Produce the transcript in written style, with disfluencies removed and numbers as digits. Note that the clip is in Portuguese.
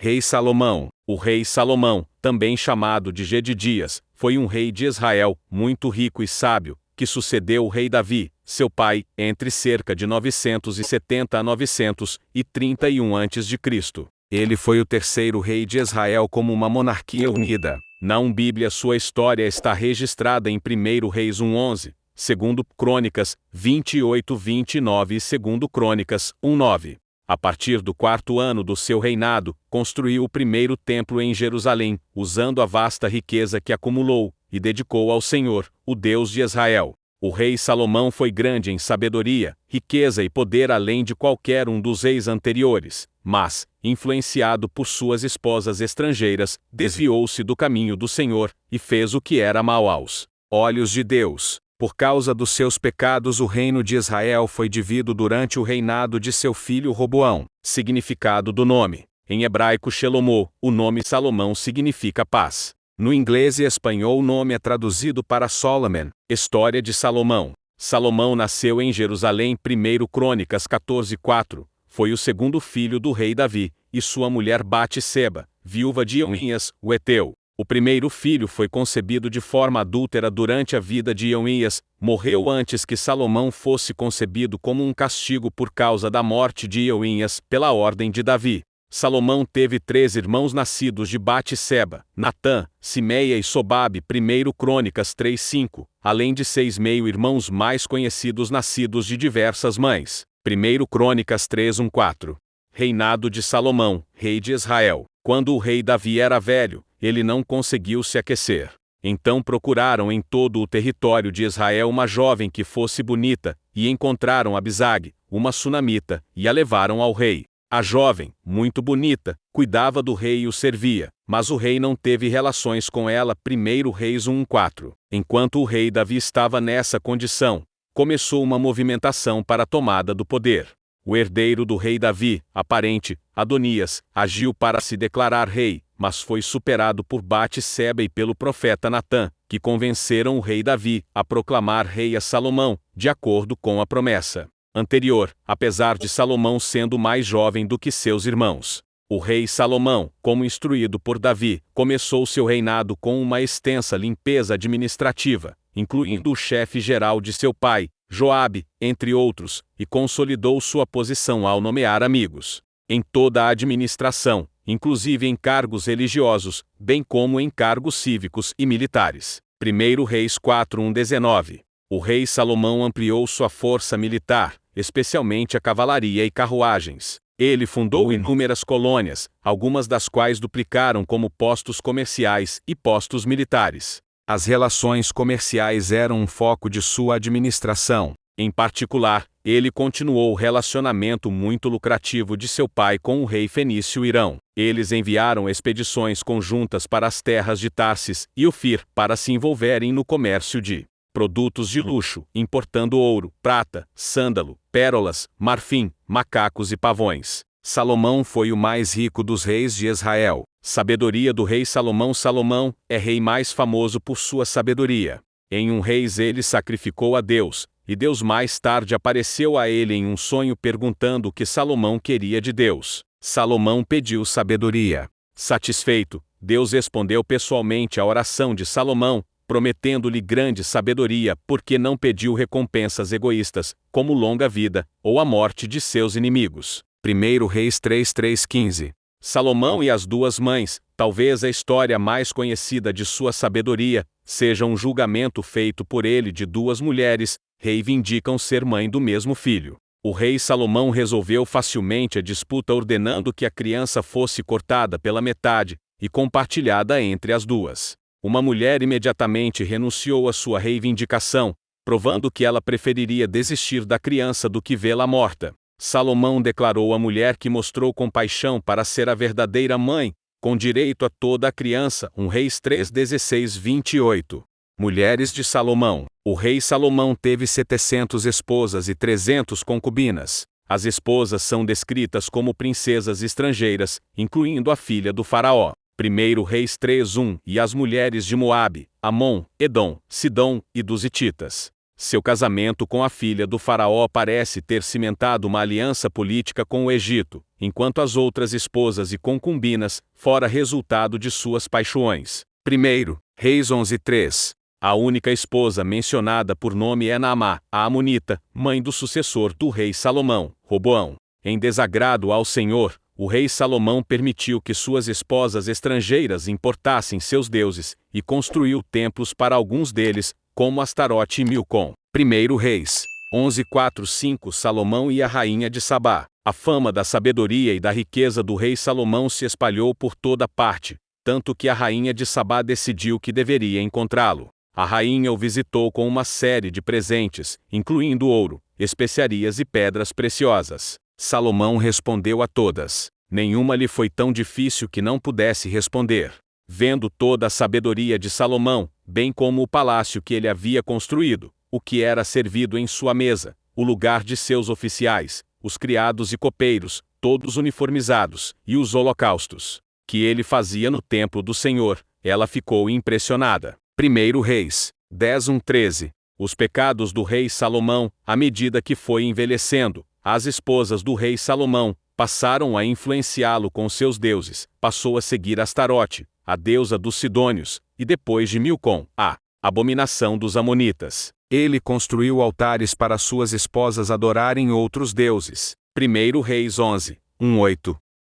Rei Salomão. O rei Salomão, também chamado de Gedidias, foi um rei de Israel, muito rico e sábio, que sucedeu o rei Davi, seu pai, entre cerca de 970 a 931 a.C. Ele foi o terceiro rei de Israel como uma monarquia unida. Na Bíblia sua história está registrada em 1 Reis 1:11, 2 Crônicas 28:29 e 2 Crônicas 1:9. A partir do quarto ano do seu reinado, construiu o primeiro templo em Jerusalém, usando a vasta riqueza que acumulou, e dedicou ao Senhor, o Deus de Israel. O rei Salomão foi grande em sabedoria, riqueza e poder além de qualquer um dos reis anteriores, mas, influenciado por suas esposas estrangeiras, desviou-se do caminho do Senhor, e fez o que era mal aos olhos de Deus. Por causa dos seus pecados, o reino de Israel foi dividido durante o reinado de seu filho Roboão. Significado do nome. Em hebraico Shelomó, o nome Salomão significa paz. No inglês e espanhol o nome é traduzido para Solomon. História de Salomão. Salomão nasceu em Jerusalém. 1 Crônicas 14:4. Foi o segundo filho do rei Davi, e sua mulher Batseba, viúva de Urias, o heteu. O primeiro filho foi concebido de forma adúltera durante a vida de Urias, morreu antes que Salomão fosse concebido como um castigo por causa da morte de Urias pela ordem de Davi. Salomão teve 3 irmãos nascidos de Batseba, Natã, Simeia e Sobabe. 1 Crônicas 3:5, além de 6 meio-irmãos mais conhecidos nascidos de diversas mães. 1 Crônicas 3:1-4. Reinado de Salomão, rei de Israel. Quando o rei Davi era velho, ele não conseguiu se aquecer. Então procuraram em todo o território de Israel uma jovem que fosse bonita, e encontraram Abisag, uma sunamita, e a levaram ao rei. A jovem, muito bonita, cuidava do rei e o servia, mas o rei não teve relações com ela. 1 Reis 1:4. Enquanto o rei Davi estava nessa condição, começou uma movimentação para a tomada do poder. O herdeiro do rei Davi, aparente, Adonias, agiu para se declarar rei, mas foi superado por Batseba e pelo profeta Natã, que convenceram o rei Davi a proclamar rei a Salomão, de acordo com a promessa anterior, apesar de Salomão sendo mais jovem do que seus irmãos. O rei Salomão, como instruído por Davi, começou seu reinado com uma extensa limpeza administrativa, incluindo o chefe geral de seu pai, Joabe, entre outros, e consolidou sua posição ao nomear amigos em toda a administração, inclusive em cargos religiosos, bem como em cargos cívicos e militares. 1 Reis 4:19. O rei Salomão ampliou sua força militar, especialmente a cavalaria e carruagens. Ele fundou inúmeras colônias, algumas das quais duplicaram como postos comerciais e postos militares. As relações comerciais eram um foco de sua administração. Em particular, ele continuou o relacionamento muito lucrativo de seu pai com o rei fenício Irão. Eles enviaram expedições conjuntas para as terras de Tarsis e Ofir para se envolverem no comércio de produtos de luxo, importando ouro, prata, sândalo, pérolas, marfim, macacos e pavões. Salomão foi o mais rico dos reis de Israel. Sabedoria do rei Salomão. Salomão é rei mais famoso por sua sabedoria. Em 1 Reis ele sacrificou a Deus, e Deus mais tarde apareceu a ele em um sonho perguntando o que Salomão queria de Deus. Salomão pediu sabedoria. Satisfeito, Deus respondeu pessoalmente à oração de Salomão, prometendo-lhe grande sabedoria, porque não pediu recompensas egoístas, como longa vida, ou a morte de seus inimigos. 1 Reis 3:3-15. Salomão e as 2 mães, talvez a história mais conhecida de sua sabedoria, seja um julgamento feito por ele de 2 mulheres, reivindicam ser mãe do mesmo filho. O rei Salomão resolveu facilmente a disputa ordenando que a criança fosse cortada pela metade, e compartilhada entre as 2. Uma mulher imediatamente renunciou à sua reivindicação, provando que ela preferiria desistir da criança do que vê-la morta. Salomão declarou à mulher que mostrou compaixão para ser a verdadeira mãe, com direito a toda a criança. 1 Reis 3:16-28. Mulheres de Salomão. O rei Salomão teve 700 esposas e 300 concubinas. As esposas são descritas como princesas estrangeiras, incluindo a filha do faraó. 1 Reis 3:1. E as mulheres de Moabe, Amon, Edom, Sidom e dos hititas. Seu casamento com a filha do faraó parece ter cimentado uma aliança política com o Egito, enquanto as outras esposas e concubinas fora resultado de suas paixões. 1 Reis 11:3. A única esposa mencionada por nome é Naamá, a amonita, mãe do sucessor do rei Salomão, Roboão. Em desagrado ao Senhor, o rei Salomão permitiu que suas esposas estrangeiras importassem seus deuses, e construiu templos para alguns deles, como Astarote e Milcom. 1 Reis 11:4-5. Salomão e a rainha de Sabá. A fama da sabedoria e da riqueza do rei Salomão se espalhou por toda parte, tanto que a rainha de Sabá decidiu que deveria encontrá-lo. A rainha o visitou com uma série de presentes, incluindo ouro, especiarias e pedras preciosas. Salomão respondeu a todas. Nenhuma lhe foi tão difícil que não pudesse responder. Vendo toda a sabedoria de Salomão, bem como o palácio que ele havia construído, o que era servido em sua mesa, o lugar de seus oficiais, os criados e copeiros, todos uniformizados, e os holocaustos que ele fazia no templo do Senhor, ela ficou impressionada. 1 Reis 10:1-13. Os pecados do rei Salomão, à medida que foi envelhecendo, as esposas do rei Salomão passaram a influenciá-lo com seus deuses. Passou a seguir Astarote, a deusa dos Sidônios, e depois de Milcom, a abominação dos amonitas. Ele construiu altares para suas esposas adorarem outros deuses. 1 Reis 11:1-8.